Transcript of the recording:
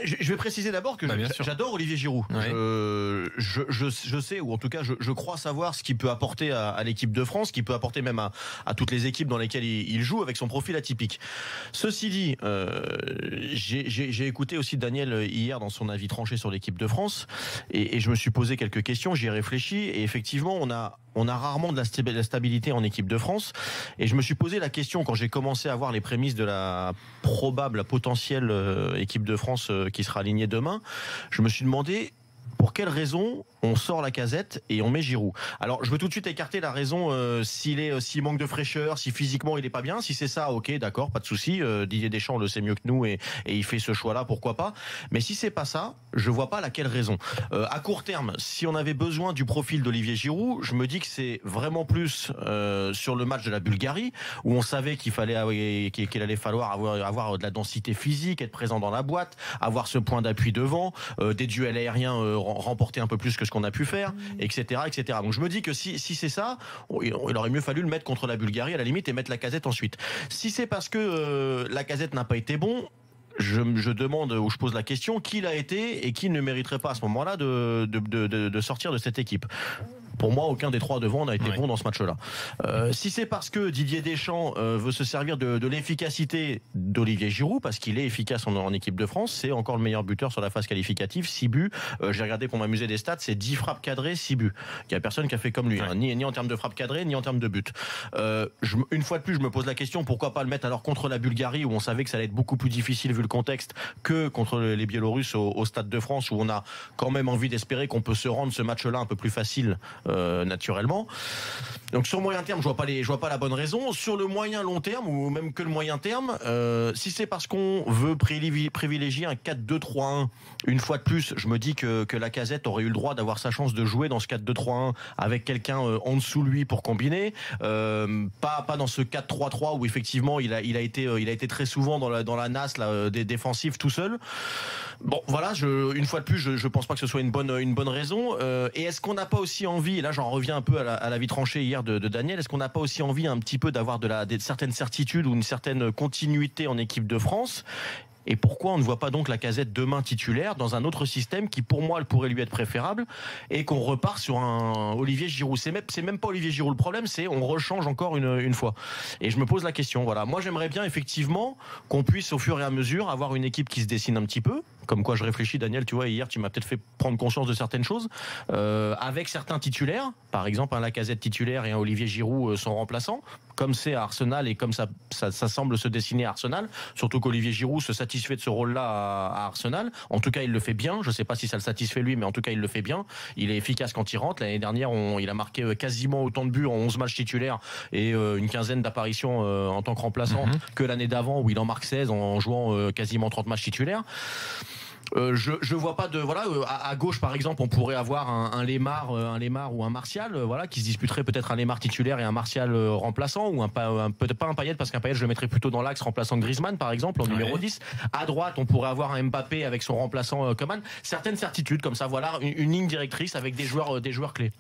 Je vais préciser d'abord que j'adore Olivier Giroud. Ouais. Je sais, ou en tout cas je crois savoir ce qu'il peut apporter à l'équipe de France, ce qu'il peut apporter même à toutes les équipes dans lesquelles il joue avec son profil atypique. Ceci dit, j'ai écouté aussi Daniel hier dans son avis tranché sur l'équipe de France et je me suis posé quelques questions, j'y ai réfléchi et effectivement on a rarement de la stabilité en équipe de France et je me suis posé la question quand j'ai commencé à voir les prémices de la potentielle équipe de France qui sera alignée demain, je me suis demandé pour quelle raison on sort Lacazette et on met Giroud. Alors je veux tout de suite écarter la raison s'il manque de fraîcheur, si physiquement il est pas bien. Si c'est ça, ok, d'accord, pas de souci. Didier Deschamps le sait mieux que nous et il fait ce choix-là, pourquoi pas. Mais si c'est pas ça, je vois pas laquelle raison. À court terme, si on avait besoin du profil d'Olivier Giroud, je me dis que c'est vraiment plus sur le match de la Bulgarie où on savait qu'il allait falloir avoir de la densité physique, être présent dans la boîte, avoir ce point d'appui devant, des duels aériens remporter un peu plus que ce qu'on a pu faire, etc., etc. Donc je me dis que si c'est ça, il aurait mieux fallu le mettre contre la Bulgarie à la limite et mettre Lacazette ensuite. Si c'est parce que Lacazette n'a pas été bon, je demande ou je pose la question qui l'a été et qui ne mériterait pas à ce moment-là de sortir de cette équipe. Pour moi, aucun des trois devant n'a été bon dans ce match-là. Si c'est parce que Didier Deschamps veut se servir de l'efficacité d'Olivier Giroud, parce qu'il est efficace en équipe de France, c'est encore le meilleur buteur sur la phase qualificative, 6 buts. J'ai regardé pour m'amuser des stats, c'est 10 frappes cadrées, 6 buts. Il n'y a personne qui a fait comme lui, ni en termes de frappes cadrées, ni en termes de buts. Une fois de plus, je me pose la question, pourquoi pas le mettre alors contre la Bulgarie, où on savait que ça allait être beaucoup plus difficile vu le contexte, que contre les Biélorusses au Stade de France, où on a quand même envie d'espérer qu'on peut se rendre ce match-là un peu plus facile naturellement. Donc sur moyen terme, je vois pas la bonne raison. Sur le moyen long terme ou même que le moyen terme, si c'est parce qu'on veut privilégier un 4-2-3-1, une fois de plus, je me dis que Lacazette aurait eu le droit d'avoir sa chance de jouer dans ce 4-2-3-1 avec quelqu'un en dessous de lui pour combiner, pas dans ce 4-3-3 où effectivement il a été très souvent dans la nasse des défensifs tout seul. Bon, voilà, une fois de plus, je pense pas que ce soit une bonne raison. Et est-ce qu'on n'a pas aussi envie, et là j'en reviens un peu à la vie tranchée hier de Daniel, est-ce qu'on n'a pas aussi envie un petit peu d'avoir de certaines certitudes ou une certaine continuité en équipe de France ? Et pourquoi on ne voit pas donc Lacazette demain titulaire dans un autre système qui pour moi pourrait lui être préférable et qu'on repart sur un Olivier Giroud. C'est même pas Olivier Giroud le problème, c'est on rechange encore une fois. Et je me pose la question, voilà. Moi j'aimerais bien effectivement qu'on puisse au fur et à mesure avoir une équipe qui se dessine un petit peu, comme quoi je réfléchis Daniel, tu vois, hier tu m'as peut-être fait prendre conscience de certaines choses, avec certains titulaires, par exemple un Lacazette titulaire et un Olivier Giroud son remplaçant, comme c'est à Arsenal et comme ça semble se dessiner à Arsenal, surtout qu'Olivier Giroud se satisfait de ce rôle-là à Arsenal. En tout cas, il le fait bien. Je ne sais pas si ça le satisfait lui, mais en tout cas, il le fait bien. Il est efficace quand il rentre. L'année dernière, il a marqué quasiment autant de buts en 11 matchs titulaires et une quinzaine d'apparitions en tant que remplaçant que l'année d'avant où il en marque 16 en jouant quasiment 30 matchs titulaires. Je vois pas à gauche par exemple on pourrait avoir un Lemar ou un Martial qui se disputerait peut-être un Lemar titulaire et un Martial remplaçant ou peut-être pas un Payet parce qu'un Payet je le mettrais plutôt dans l'axe remplaçant Griezmann par exemple en numéro 10. À droite on pourrait avoir un Mbappé avec son remplaçant Coman. Certaines certitudes comme ça, voilà une ligne directrice avec des joueurs clés.